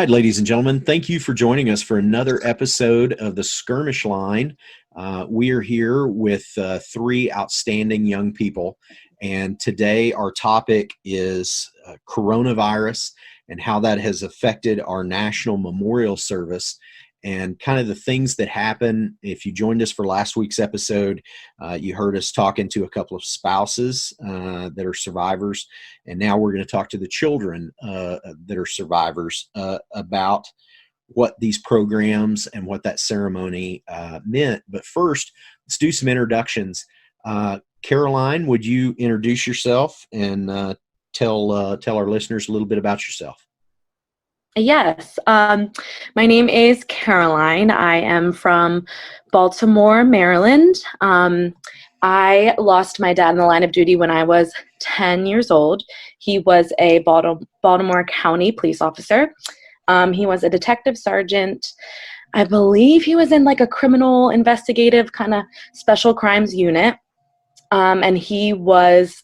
right, ladies and gentlemen, thank you for joining us for another episode of the Skirmish Line. We are here with three outstanding young people, and today our topic is coronavirus and how that has affected our national memorial service and kind of the things that happen. If you joined us for last week's episode, you heard us talking to a couple of spouses that are survivors, and now we're going to talk to the children that are survivors about what these programs and what that ceremony meant. But first, let's do some introductions. Caroline, would you introduce yourself and tell our listeners a little bit about yourself? Yes. My name is Caroline. I am from Baltimore, Maryland. I lost my dad in the line of duty when I was 10 years old. He was a Baltimore County police officer. He was a detective sergeant. I believe he was in like a criminal investigative kind of special crimes unit. And he was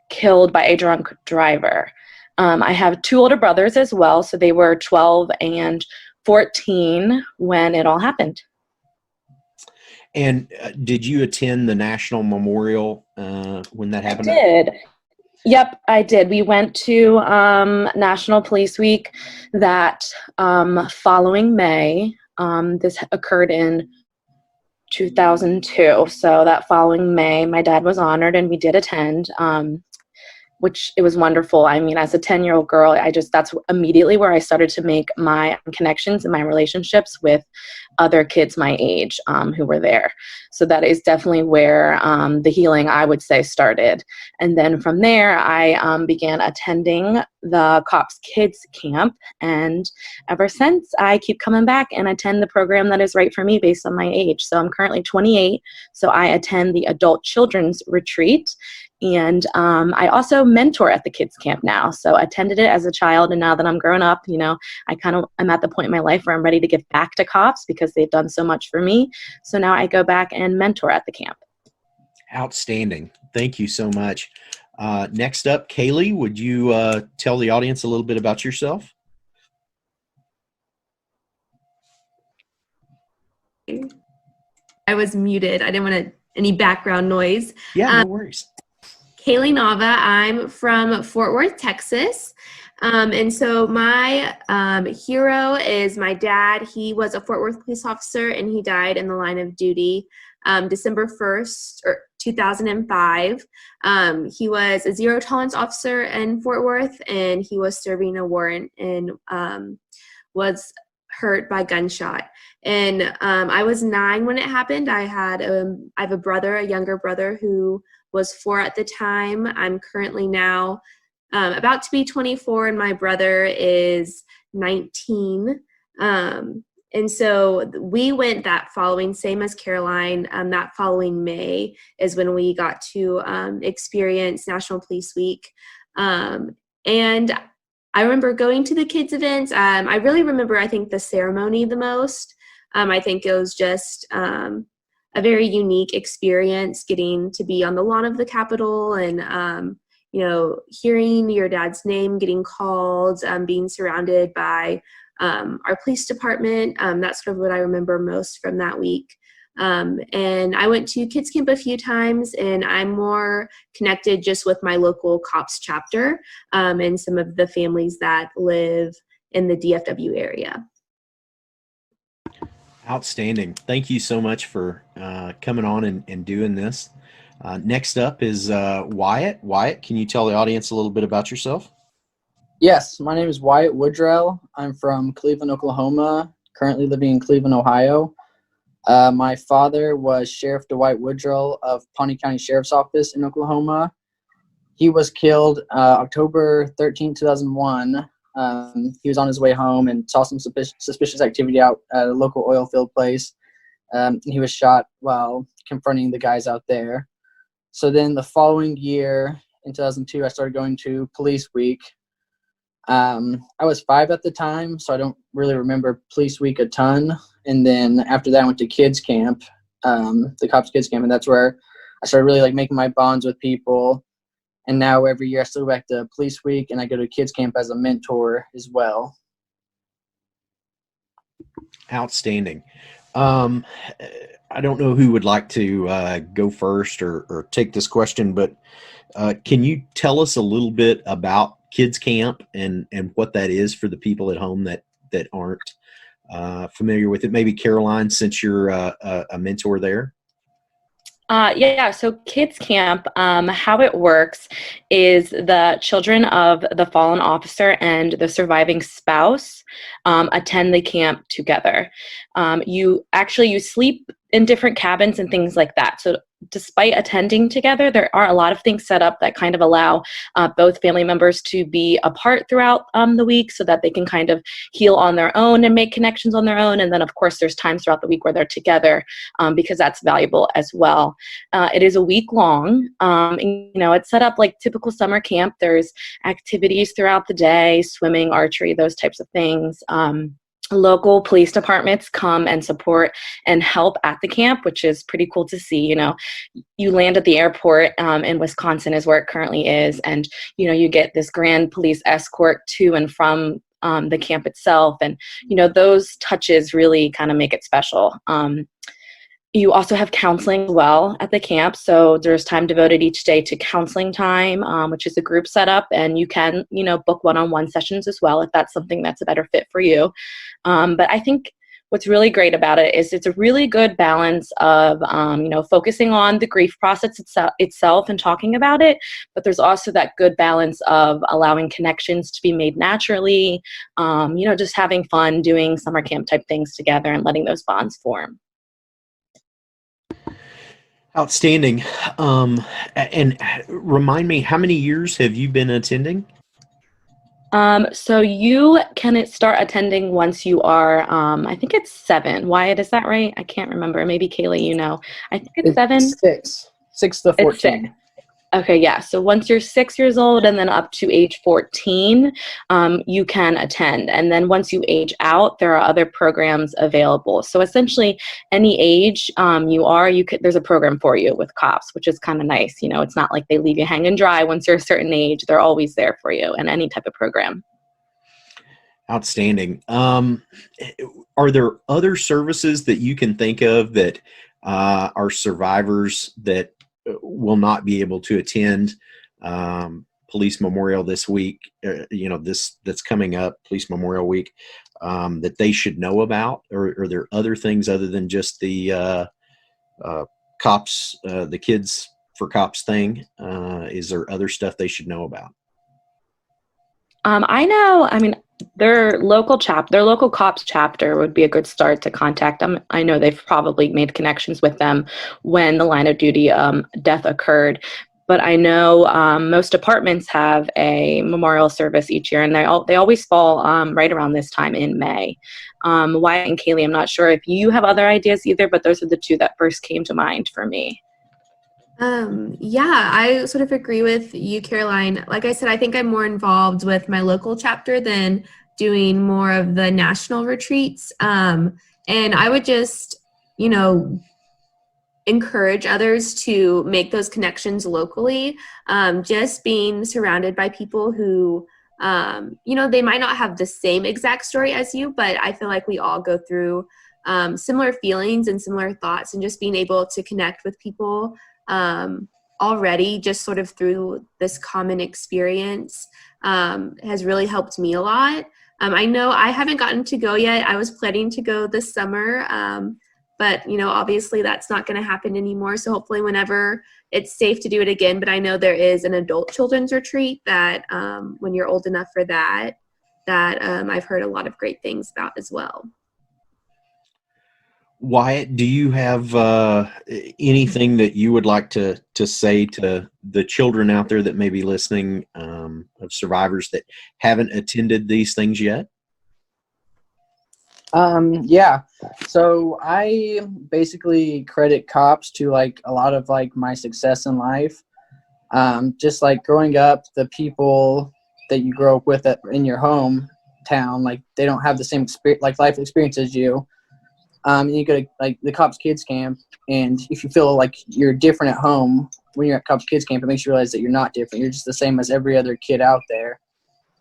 killed by a drunk driver. I have two older brothers as well, so they were 12 and 14 when it all happened. And did you attend the National Memorial when that happened? I did. Yep, I did. We went to National Police Week that following May. This occurred in 2002, so that following May, my dad was honored, and we did attend. Which it was wonderful. I mean, as a 10-year-old girl, that's immediately where I started to make my connections and my relationships with other kids my age who were there. So that is definitely where the healing, I would say, started. And then from there, I began attending the C.O.P.S Kids Camp. And ever since, I keep coming back and attend the program that is right for me based on my age. So I'm currently 28, so I attend the Adult Children's Retreat. And I also mentor at the kids camp now. So I attended it as a child, and now that I'm grown up, I'm at the point in my life where I'm ready to give back to C.O.P.S because they've done so much for me. So now I go back and mentor at the camp. Outstanding. Thank you so much. Next up, Kaylee, would you tell the audience a little bit about yourself? I was muted. I didn't want any background noise. Yeah, no worries. Kaylee Nava. I'm from Fort Worth, Texas. And so my hero is my dad. He was a Fort Worth police officer, and he died in the line of duty December 1st, 2005. He was a zero tolerance officer in Fort Worth, and he was serving a warrant and was hurt by gunshot. And I was 9 when it happened. I have a brother, a younger brother, who was 4 at the time. I'm currently now about to be 24, and my brother is 19. And so we went that following, same as Caroline, that following May is when we got to experience National Police Week. And I remember going to the kids' events. I really remember, I think, the ceremony the most. I think it was just a very unique experience getting to be on the lawn of the Capitol and, hearing your dad's name getting called, being surrounded by our police department. That's sort of what I remember most from that week. And I went to kids camp a few times, and I'm more connected just with my local C.O.P.S chapter and some of the families that live in the DFW area. Outstanding. Thank you so much for coming on and doing this. Next up is Wyatt. Wyatt, can you tell the audience a little bit about yourself? Yes, my name is Wyatt Woodrell. I'm from Cleveland, Oklahoma, currently living in Cleveland, Ohio. My father was Sheriff Dwight Woodrell of Pawnee County Sheriff's Office in Oklahoma. He was killed October 13, 2001. He was on his way home and saw some suspicious activity out at a local oil field place. He was shot while confronting the guys out there. So then the following year, in 2002, I started going to Police Week. I was 5 at the time, so I don't really remember Police Week a ton. And then after that, I went to kids camp, the C.O.P.S Kids Camp, and that's where I started really making my bonds with people. And now every year I still go back to Police Week, and I go to kids camp as a mentor as well. Outstanding. Um, I don't know who would like to go first or take this question, but can you tell us a little bit about Kids Camp and what that is for the people at home that aren't familiar with it? Maybe Caroline, since you're a mentor there. Yeah, so Kids Camp, how it works is the children of the fallen officer and the surviving spouse attend the camp together. You sleep in different cabins and things like that. So despite attending together, there are a lot of things set up that kind of allow both family members to be apart throughout the week so that they can kind of heal on their own and make connections on their own. And then, of course, there's times throughout the week where they're together because that's valuable as well. It is a week long. It's set up like typical summer camp. There's activities throughout the day, swimming, archery, those types of things. Local police departments come and support and help at the camp, which is pretty cool to see. You land at the airport in Wisconsin is where it currently is. And, you get this grand police escort to and from the camp itself. And, those touches really kind of make it special. You also have counseling as well at the camp. So there's time devoted each day to counseling time, which is a group setup. And you can, book one-on-one sessions as well if that's something that's a better fit for you. But I think what's really great about it is it's a really good balance of, focusing on the grief process itself and talking about it. But there's also that good balance of allowing connections to be made naturally, just having fun, doing summer camp type things together and letting those bonds form. Outstanding. And remind me, how many years have you been attending? So you can start attending once you are, I think it's 7. Wyatt, is that right? I can't remember. Maybe Kaylee, I think it's 7. 6 to 14. It's 6. Okay, yeah. So once you're 6 years old and then up to age 14, you can attend. And then once you age out, there are other programs available. So essentially, any age there's a program for you with C.O.P.S, which is kind of nice. It's not like they leave you hanging dry once you're a certain age. They're always there for you in any type of program. Outstanding. Are there other services that you can think of that are survivors that will not be able to attend Police Memorial this week, that's coming up, Police Memorial Week, that they should know about? Or are there other things other than just the C.O.P.S, the Kids for C.O.P.S thing? Is there other stuff they should know about? Their local C.O.P.S chapter would be a good start to contact them. I know they've probably made connections with them when the line of duty death occurred. But I know most departments have a memorial service each year, and they always fall right around this time in May. Wyatt and Kaylee, I'm not sure if you have other ideas either, but those are the two that first came to mind for me. Yeah, I sort of agree with you, Caroline. Like I said, I think I'm more involved with my local chapter than doing more of the national retreats. And I would just, encourage others to make those connections locally. Just being surrounded by people who, they might not have the same exact story as you, but I feel like we all go through similar feelings and similar thoughts, and just being able to connect with people already just sort of through this common experience has really helped me a lot. I know I haven't gotten to go yet. I was planning to go this summer, but obviously that's not going to happen anymore. So hopefully whenever it's safe to do it again. But I know there is an adult children's retreat that when you're old enough for that I've heard a lot of great things about as well. Wyatt, do you have anything that you would like to say to the children out there that may be listening, of survivors that haven't attended these things yet? Yeah. So I basically credit C.O.P.S to a lot of my success in life. Just growing up, the people that you grow up with in your hometown, they don't have the same life experience as you. And you go to the C.O.P.S Kids Camp, and if you feel like you're different at home when you're at C.O.P.S Kids Camp, it makes you realize that you're not different. You're just the same as every other kid out there.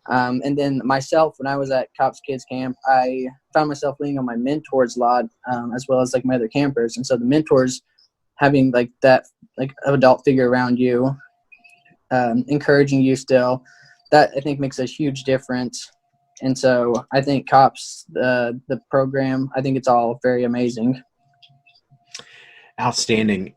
And then myself, when I was at C.O.P.S Kids Camp, I found myself leaning on my mentors a lot, as well as like my other campers. And so the mentors having like that like adult figure around you, encouraging you still, that I think makes a huge difference. And so I think COPS, the program, I think it's all very amazing. Outstanding.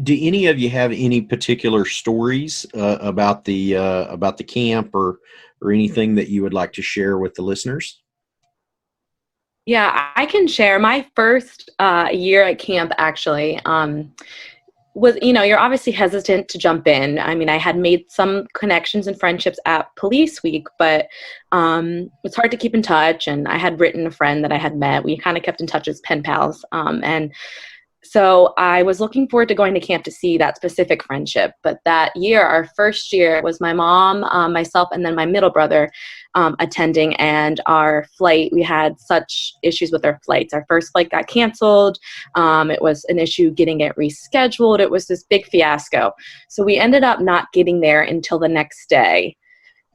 Do any of you have any particular stories about the camp or anything that you would like to share with the listeners? Yeah, I can share. My first year at camp actually was, you're obviously hesitant to jump in. I mean, I had made some connections and friendships at Police Week, but it's hard to keep in touch. And I had written a friend that I had met. We kind of kept in touch as pen pals. And so I was looking forward to going to camp to see that specific friendship. But that year, our first year, it was my mom, myself, and then my middle brother attending. And our flight, we had such issues with our flights. Our first flight got canceled. It was an issue getting it rescheduled. It was this big fiasco. So we ended up not getting there until the next day.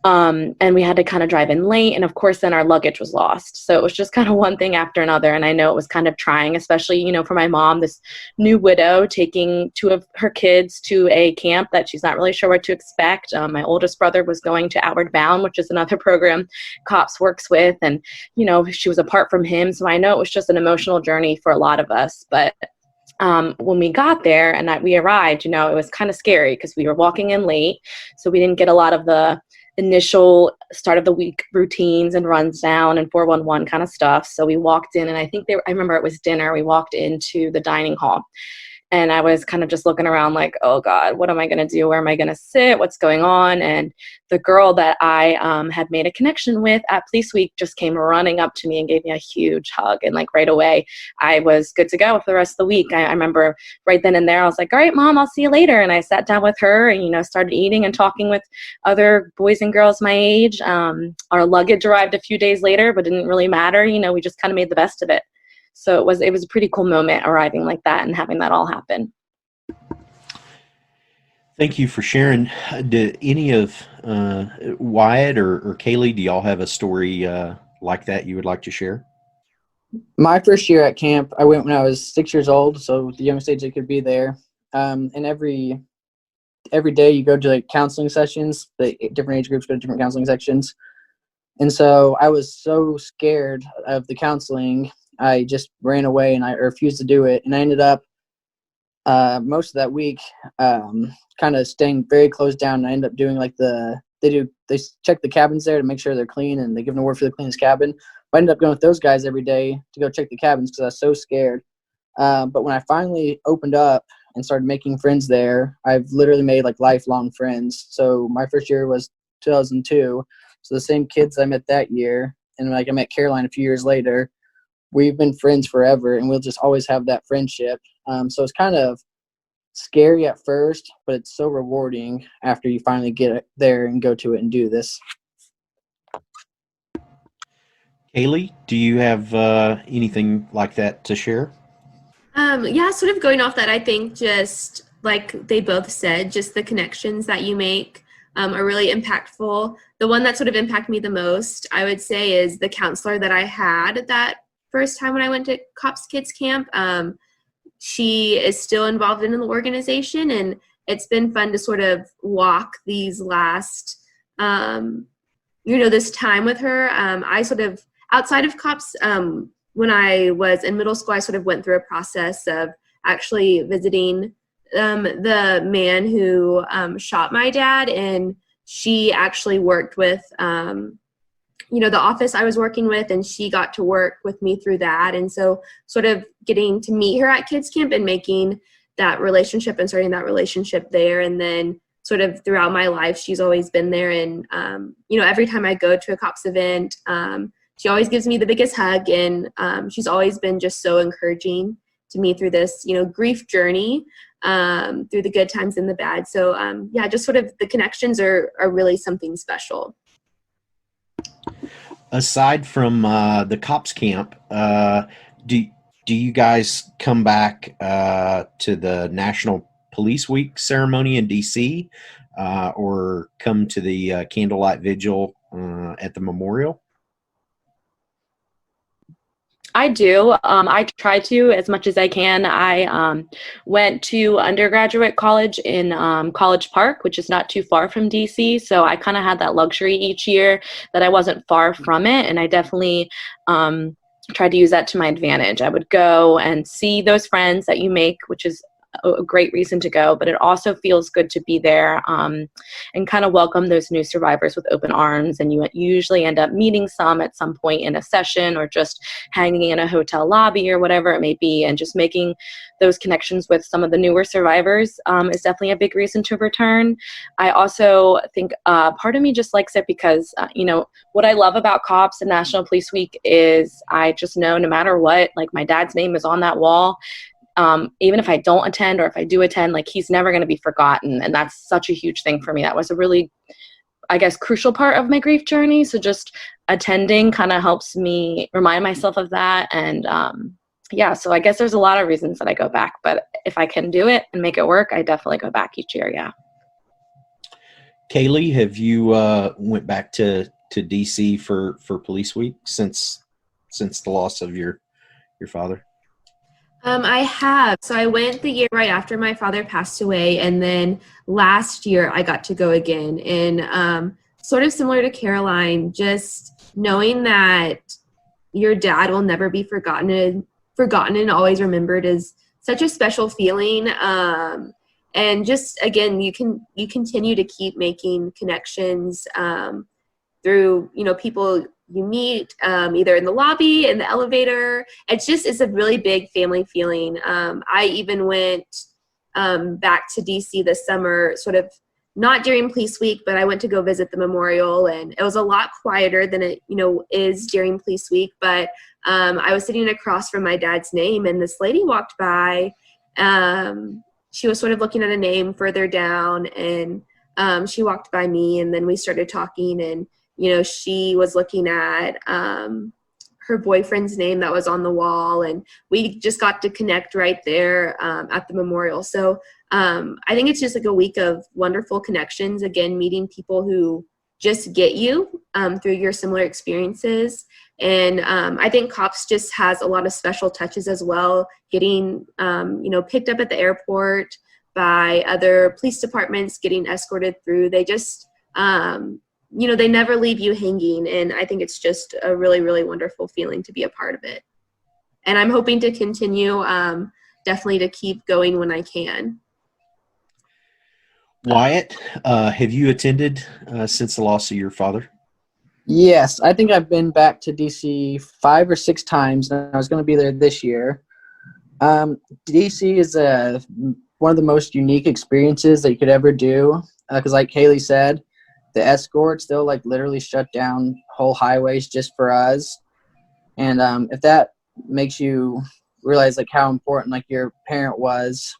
And we had to kind of drive in late. And of course, then our luggage was lost. So it was just kind of one thing after another. And I know it was kind of trying, especially, for my mom, this new widow taking two of her kids to a camp that she's not really sure what to expect. My oldest brother was going to Outward Bound, which is another program COPS works with. And, she was apart from him. So I know it was just an emotional journey for a lot of us. But when we got there and we arrived, it was kind of scary because we were walking in late. So we didn't get a lot of the initial start of the week routines and runs down and 411 kind of stuff. So we walked in, and I remember it was dinner. We walked into the dining hall, and I was kind of just looking around like, oh God, what am I going to do? Where am I going to sit? What's going on? And the girl that I had made a connection with at Police Week just came running up to me and gave me a huge hug. And like right away, I was good to go for the rest of the week. I remember right then and there, I was like, all right, Mom, I'll see you later. And I sat down with her and, started eating and talking with other boys and girls my age. Our luggage arrived a few days later, but it didn't really matter. We just kind of made the best of it. So it was a pretty cool moment arriving like that and having that all happen. Thank you for sharing. Do any of Wyatt or Kaylee, do y'all have a story like that you would like to share? My first year at camp, I went when I was 6 years old, so the youngest age I could be there. And every day you go to like counseling sessions. The different age groups go to different counseling sections. And so I was so scared of the counseling, I just ran away and I refused to do it. And I ended up most of that week kind of staying very close down. And I ended up doing like they check the cabins there to make sure they're clean, and they give an award for the cleanest cabin. But I ended up going with those guys every day to go check the cabins because I was so scared. But when I finally opened up and started making friends there, I've literally made like lifelong friends. So my first year was 2002. So the same kids I met that year, and like I met Caroline a few years later, we've been friends forever, and we'll just always have that friendship. So it's kind of scary at first, but it's so rewarding after you finally get there and go to it and do this. Kaylee, do you have anything like that to share? Yeah, sort of going off that, I think just like they both said, just the connections that you make are really impactful. The one that sort of impacted me the most, I would say, is the counselor that I had that first time when I went to COPS Kids Camp. She is still involved in the organization, and it's been fun to sort of walk these last, this time with her. I sort of, outside of COPS, when I was in middle school, I sort of went through a process of actually visiting the man who shot my dad, and she actually worked with the office I was working with, and she got to work with me through that. And so sort of getting to meet her at Kids Camp and making that relationship and starting that relationship there. And then sort of throughout my life, she's always been there. And, every time I go to a COPS event, she always gives me the biggest hug. And she's always been just so encouraging to me through this, grief journey, through the good times and the bad. So, just sort of the connections are really something special. Aside from the COPS camp, do you guys come back to the National Police Week ceremony in DC, or come to the candlelight vigil at the memorial? I do. I try to as much as I can. I went to undergraduate college in College Park, which is not too far from DC. So I kind of had that luxury each year that I wasn't far from it. And I definitely tried to use that to my advantage. I would go and see those friends that you make, which is a great reason to go, but it also feels good to be there and kind of welcome those new survivors with open arms. And you usually end up meeting some at some point in a session or just hanging in a hotel lobby or whatever it may be. And just making those connections with some of the newer survivors is definitely a big reason to return. I also think part of me just likes it because, what I love about COPS and National Police Week is I just know no matter what, like my dad's name is on that wall. Even if I don't attend or if I do attend, like he's never going to be forgotten. And that's such a huge thing for me. That was a really, I guess, crucial part of my grief journey. So just attending kind of helps me remind myself of that. And so I guess there's a lot of reasons that I go back, but if I can do it and make it work, I definitely go back each year. Yeah. Kaylee, have you went back to DC for Police Week since the loss of your father? I have. So I went the year right after my father passed away, and then last year I got to go again. And sort of similar to Caroline, just knowing that your dad will never be forgotten and always remembered is such a special feeling. And just again, you continue to keep making connections through people you meet either in the lobby, in the elevator. It's a really big family feeling. I even went back to DC this summer, sort of not during Police Week, but I went to go visit the memorial, and it was a lot quieter than it is during Police Week. But I was sitting across from my dad's name, and this lady walked by. She was sort of looking at a name further down, and she walked by me, and then we started talking, and she was looking at her boyfriend's name that was on the wall, and we just got to connect right there at the memorial. So I think it's just like a week of wonderful connections, again, meeting people who just get you through your similar experiences. And I think COPS just has a lot of special touches as well, getting picked up at the airport by other police departments, getting escorted through. They just they never leave you hanging. And I think it's just a really, really wonderful feeling to be a part of it. And I'm hoping to continue, definitely to keep going when I can. Wyatt, have you attended since the loss of your father? Yes, I think I've been back to DC 5 or 6 times, and I was going to be there this year. DC is one of the most unique experiences that you could ever do, because like Kaylee said, the escorts, they'll like literally shut down whole highways just for us. And if that makes you realize like how important like your parent was,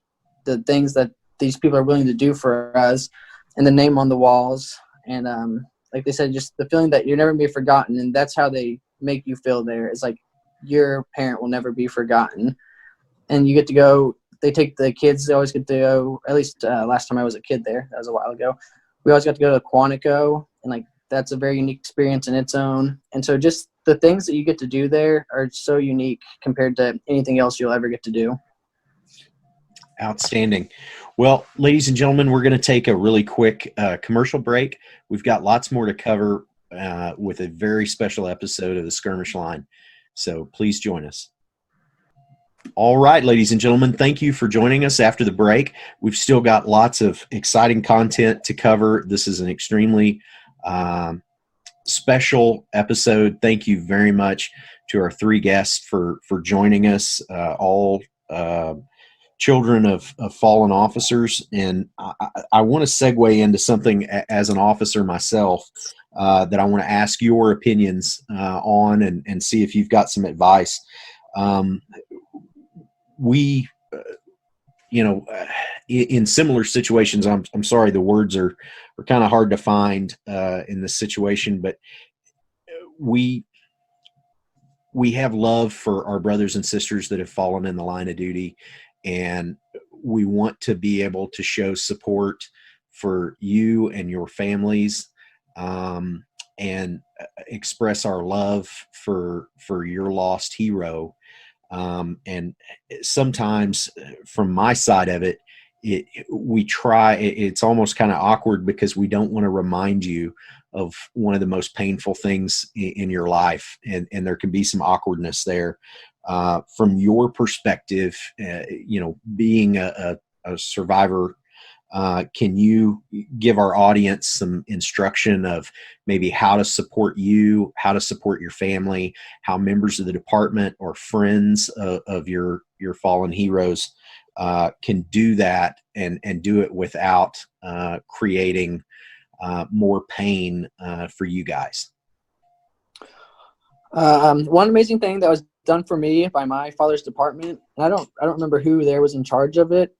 the things that these people are willing to do for us, and the name on the walls, and like they said, just the feeling that you're never be forgotten, and that's how they make you feel there. It's like your parent will never be forgotten. And you get to go, they take the kids, they always get to go, at least last time I was a kid there, that was a while ago, we always got to go to Quantico, and like that's a very unique experience in its own. And so just the things that you get to do there are so unique compared to anything else you'll ever get to do. Outstanding. Well, ladies and gentlemen, we're going to take a really quick commercial break. We've got lots more to cover with a very special episode of the Skirmish Line. So please join us. All right, ladies and gentlemen, thank you for joining us after the break. We've still got lots of exciting content to cover. This is an extremely special episode. Thank you very much to our 3 guests for joining us, all children of fallen officers. And I want to segue into something as an officer myself that I want to ask your opinions on and see if you've got some advice. We, in similar situations, I'm sorry, the words are kind of hard to find in this situation, but we have love for our brothers and sisters that have fallen in the line of duty, and we want to be able to show support for you and your families. And express our love for your lost hero. And sometimes from my side of it, it's almost kind of awkward because we don't want to remind you of one of the most painful things in your life. And there can be some awkwardness there. From your perspective, being a survivor, can you give our audience some instruction of maybe how to support you, how to support your family, how members of the department or friends of your fallen heroes can do that and do it without creating more pain for you guys? One amazing thing that was done for me by my father's department, and I don't remember who there was in charge of it,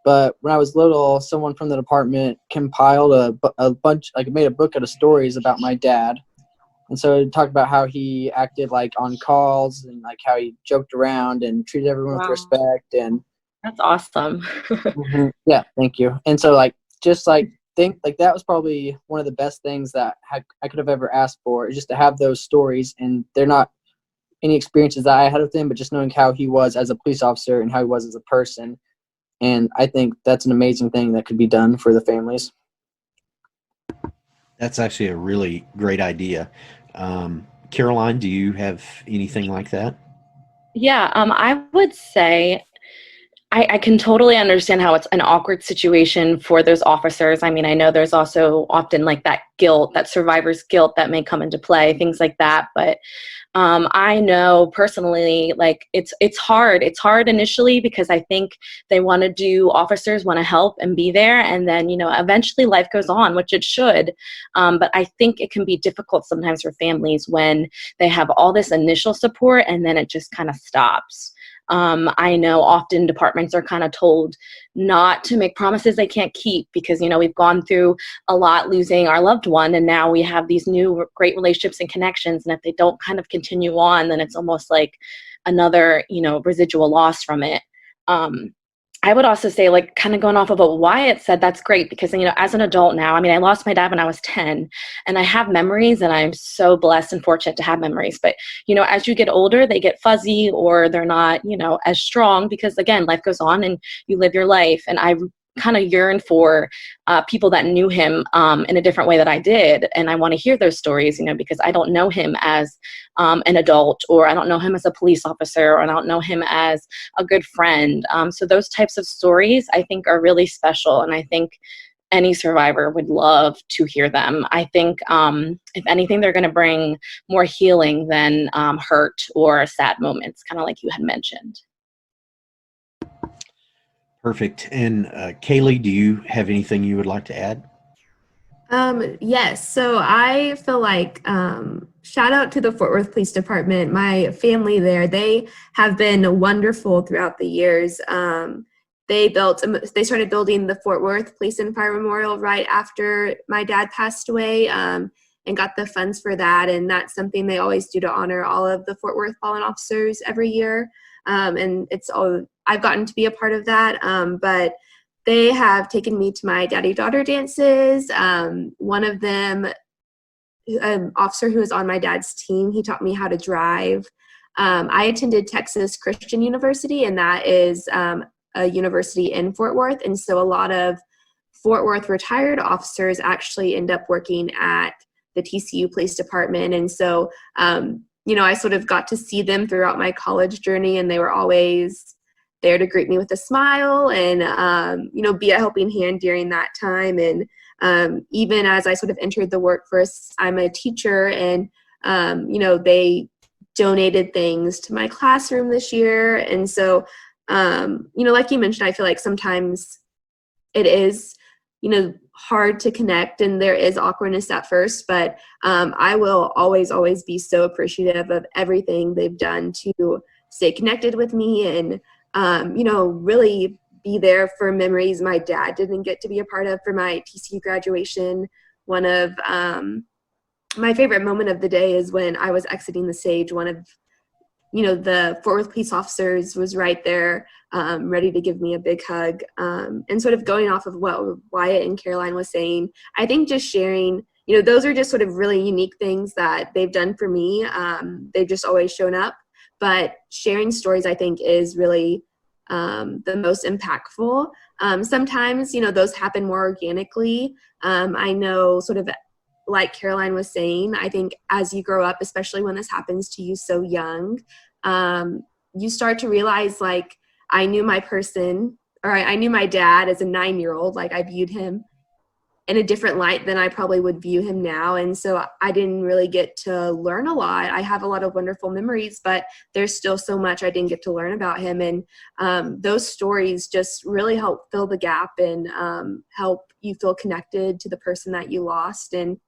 but when I was little, someone from the department compiled a bunch, like made a book out of stories about my dad. And so it talked about how he acted like on calls and like how he joked around and treated everyone with respect. And that's awesome. Yeah, thank you. And so think that was probably one of the best things that I could have ever asked for, is just to have those stories. And they're not any experiences that I had with him, but just knowing how he was as a police officer and how he was as a person. And I think that's an amazing thing that could be done for the families. That's actually a really great idea. Caroline, do you have anything like that? Yeah, I would say I can totally understand how it's an awkward situation for those officers. I mean, I know there's also often like that guilt, that survivor's guilt that may come into play, things like that. But I know personally, like it's hard. It's hard initially because I think officers want to help and be there. And then, eventually life goes on, which it should. But I think it can be difficult sometimes for families when they have all this initial support and then it just kind of stops. I know often departments are kind of told not to make promises they can't keep because, we've gone through a lot losing our loved one, and now we have these new great relationships and connections. And if they don't kind of continue on, then it's almost like another, residual loss from it. I would also say, like, kind of going off of what Wyatt said, that's great because, as an adult now, I mean, I lost my dad when I was 10 and I have memories and I'm so blessed and fortunate to have memories. But, as you get older, they get fuzzy or they're not, as strong because, again, life goes on and you live your life. And I kind of yearn for people that knew him in a different way that I did. And I want to hear those stories, because I don't know him as an adult, or I don't know him as a police officer, or I don't know him as a good friend. So those types of stories I think are really special. And I think any survivor would love to hear them. I think if anything, they're going to bring more healing than hurt or sad moments, kind of like you had mentioned. Perfect. And Kaylee, do you have anything you would like to add? Yes. So I feel like shout out to the Fort Worth Police Department. My family there, they have been wonderful throughout the years. They started building the Fort Worth Police and Fire Memorial right after my dad passed away, and got the funds for that. And that's something they always do to honor all of the Fort Worth fallen officers every year. And I've gotten to be a part of that. But they have taken me to my daddy-daughter dances. One of them, an officer who was on my dad's team, he taught me how to drive. I attended Texas Christian University, and that is a university in Fort Worth. And so a lot of Fort Worth retired officers actually end up working at the TCU Police Department. And so, I sort of got to see them throughout my college journey, and they were always there to greet me with a smile and, be a helping hand during that time. And even as I sort of entered the workforce, I'm a teacher, and, they donated things to my classroom this year. And so, like you mentioned, I feel like sometimes it is, hard to connect and there is awkwardness at first, but I will always be so appreciative of everything they've done to stay connected with me and, really be there for memories my dad didn't get to be a part of for my TCU graduation. One of my favorite moment of the day is when I was exiting the stage. One of the Fort Worth police officers was right there, ready to give me a big hug. And sort of going off of what Wyatt and Caroline was saying, I think just sharing, those are just sort of really unique things that they've done for me. They've just always shown up. But sharing stories, I think, is really the most impactful. Sometimes, those happen more organically. I know, sort of like Caroline was saying, I think as you grow up, especially when this happens to you so young, you start to realize, like, I knew my person, or I knew my dad as a 9-year-old. Like, I viewed him in a different light than I probably would view him now. And so I didn't really get to learn a lot. I have a lot of wonderful memories, but there's still so much I didn't get to learn about him. And those stories just really help fill the gap and help you feel connected to the person that you lost. And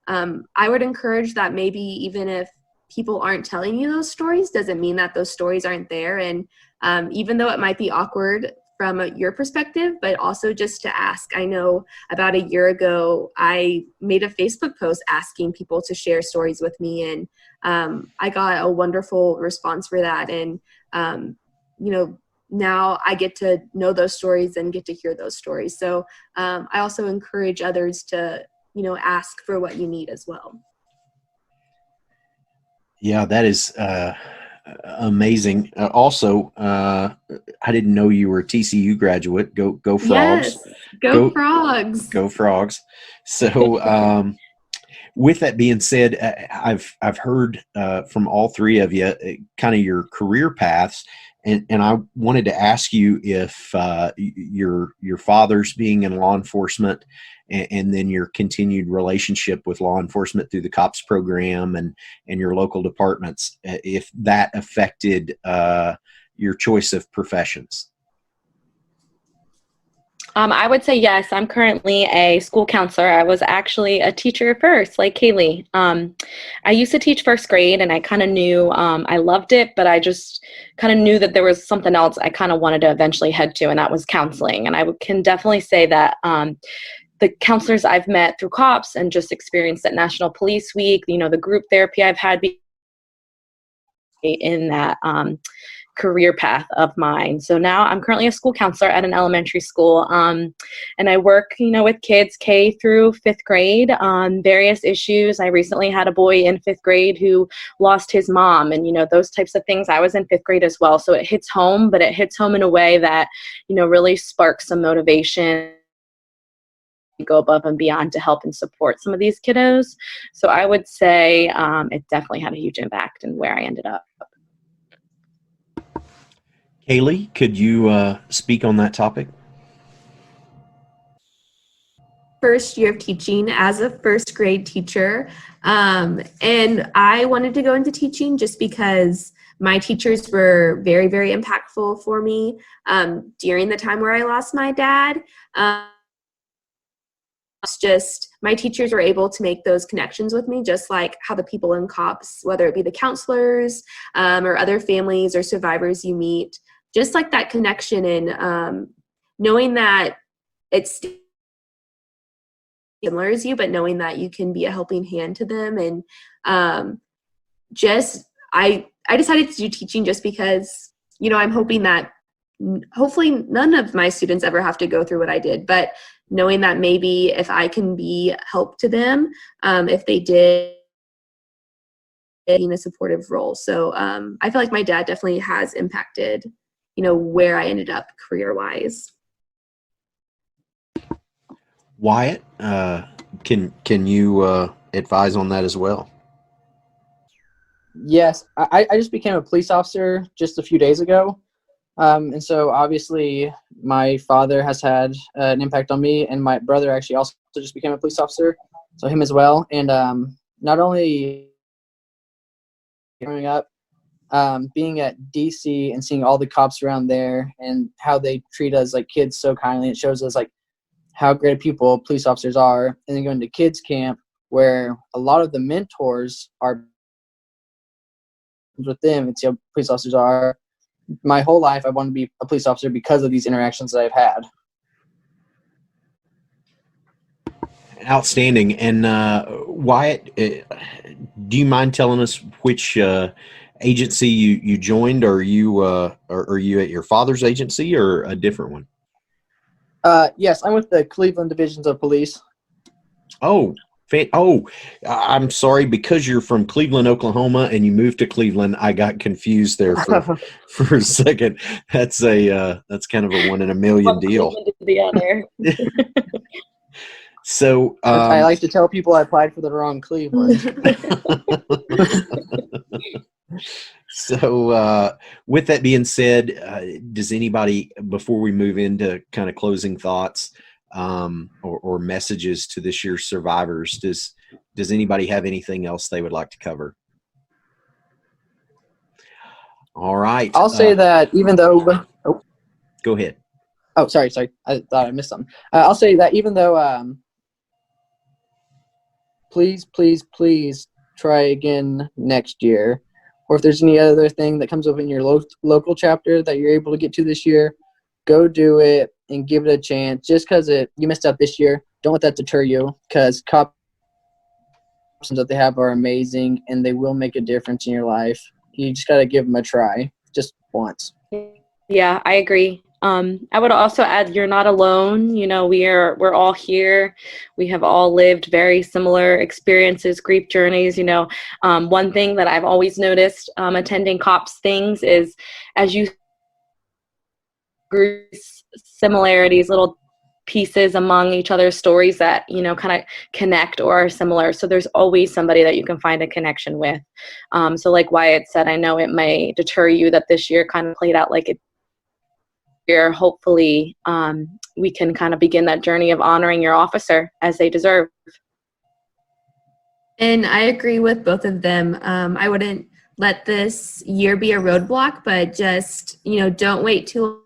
I would encourage that maybe even if people aren't telling you those stories, doesn't mean that those stories aren't there. And even though it might be awkward from your perspective, but also just to ask. I know about a year ago, I made a Facebook post asking people to share stories with me, and I got a wonderful response for that. And, now I get to know those stories and get to hear those stories. So I also encourage others to, ask for what you need as well. Yeah, that is amazing. Also, I didn't know you were a TCU graduate. Go Frogs! Yes, go Frogs! Go Frogs! So, with that being said, I've heard from all three of you kind of your career paths, and I wanted to ask you if your father's being in law enforcement, and then your continued relationship with law enforcement through the C.O.P.S program and your local departments, if that affected your choice of professions. I would say yes. I'm currently a school counselor. I was actually a teacher first, like Kaylee. I used to teach first grade, and I kind of knew I loved it, but I just kind of knew that there was something else I kind of wanted to eventually head to, and that was counseling. And I can definitely say that the counselors I've met through C.O.P.S and just experienced at National Police Week, the group therapy I've had in that career path of mine. So now I'm currently a school counselor at an elementary school, and I work, with kids K through 5th grade on various issues. I recently had a boy in 5th grade who lost his mom, and those types of things. I was in 5th grade as well, so it hits home, but it hits home in a way that really sparks some motivation, go above and beyond to help and support some of these kiddos. So I would say it definitely had a huge impact in where I ended up. Kaylee, could you speak on that topic? First year of teaching as a first grade teacher, and I wanted to go into teaching just because my teachers were very, very impactful for me during the time where I lost my dad. It's just my teachers were able to make those connections with me, just like how the people in C.O.P.S, whether it be the counselors or other families or survivors you meet, just like that connection and knowing that it's similar as you, but knowing that you can be a helping hand to them. And I decided to do teaching just because, I'm hoping that hopefully none of my students ever have to go through what I did, but knowing that maybe if I can be help to them, if they did, in a supportive role. So I feel like my dad definitely has impacted, where I ended up career-wise. Wyatt, can you advise on that as well? Yes, I just became a police officer just a few days ago. And so obviously my father has had an impact on me, and my brother actually also just became a police officer, so him as well. And not only growing up, being at DC and seeing all the cops around there and how they treat us like kids so kindly, it shows us like how great people police officers are. And then going to kids camp where a lot of the mentors are with them, and see how police officers are. My whole life I wanted to be a police officer because of these interactions that I've had. Outstanding. And Wyatt, do you mind telling us which agency you joined? Are you at your father's agency or a different one? Yes, I'm with the Cleveland Divisions of Police. Oh, I'm sorry, because you're from Cleveland, Oklahoma, and you moved to Cleveland. I got confused there for a second. That's kind of a one in a million One deal. Cleveland to the other. So I like to tell people I applied for the wrong Cleveland. So with that being said, does anybody, before we move into kind of closing thoughts or messages to this year's survivors, does anybody have anything else they would like to cover? All right. I'll say that even though go ahead. Oh, sorry. I thought I missed something. I'll say that even though please try again next year. Or if there's any other thing that comes up in your local chapter that you're able to get to this year, go do it and give it a chance. Just because you missed out this year, don't let that deter you, because COP options that they have are amazing and they will make a difference in your life. You just got to give them a try, just once. Yeah, I agree. I would also add, you're not alone. You know, we're all here. We have all lived very similar experiences, grief journeys. You know, one thing that I've always noticed attending COPS things is, as you group similarities, little pieces among each other's stories that, you know, kind of connect or are similar. So there's always somebody that you can find a connection with. So like Wyatt said, I know it may deter you that this year kind of played out like it. Year, hopefully we can kind of begin that journey of honoring your officer as they deserve. And I agree with both of them. I wouldn't let this year be a roadblock, but just, you know, don't wait too long.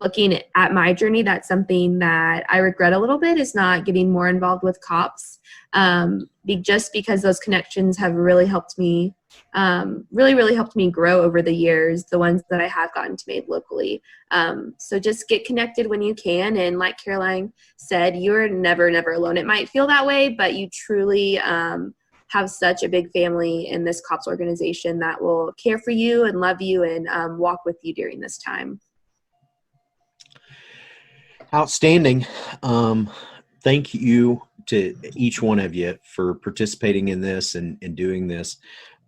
Looking at my journey, that's something that I regret a little bit, is not getting more involved with COPS, just because those connections have really helped me, really helped me grow over the years, the ones that I have gotten to make locally. So just get connected when you can. And like Caroline said, you're never alone. It might feel that way, but you truly have such a big family in this COPS organization that will care for you and love you and walk with you during this time. Outstanding. Thank you to each one of you for participating in this and doing this.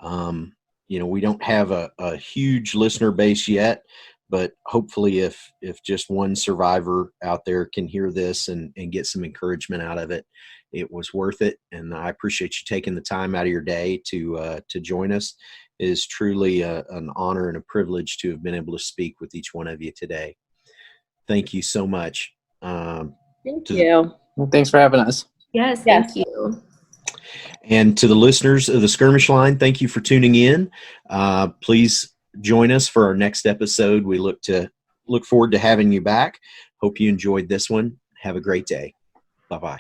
You know, we don't have a huge listener base yet, but hopefully if just one survivor out there can hear this and get some encouragement out of it, it was worth it. And I appreciate you taking the time out of your day to join us. It is truly an honor and a privilege to have been able to speak with each one of you today. Thank you so much. Thank you. Thanks for having us. Yes, thank you. And to the listeners of the Skirmish Line, thank you for tuning in. Please join us for our next episode. We look forward to having you back. Hope you enjoyed this one. Have a great day. Bye-bye.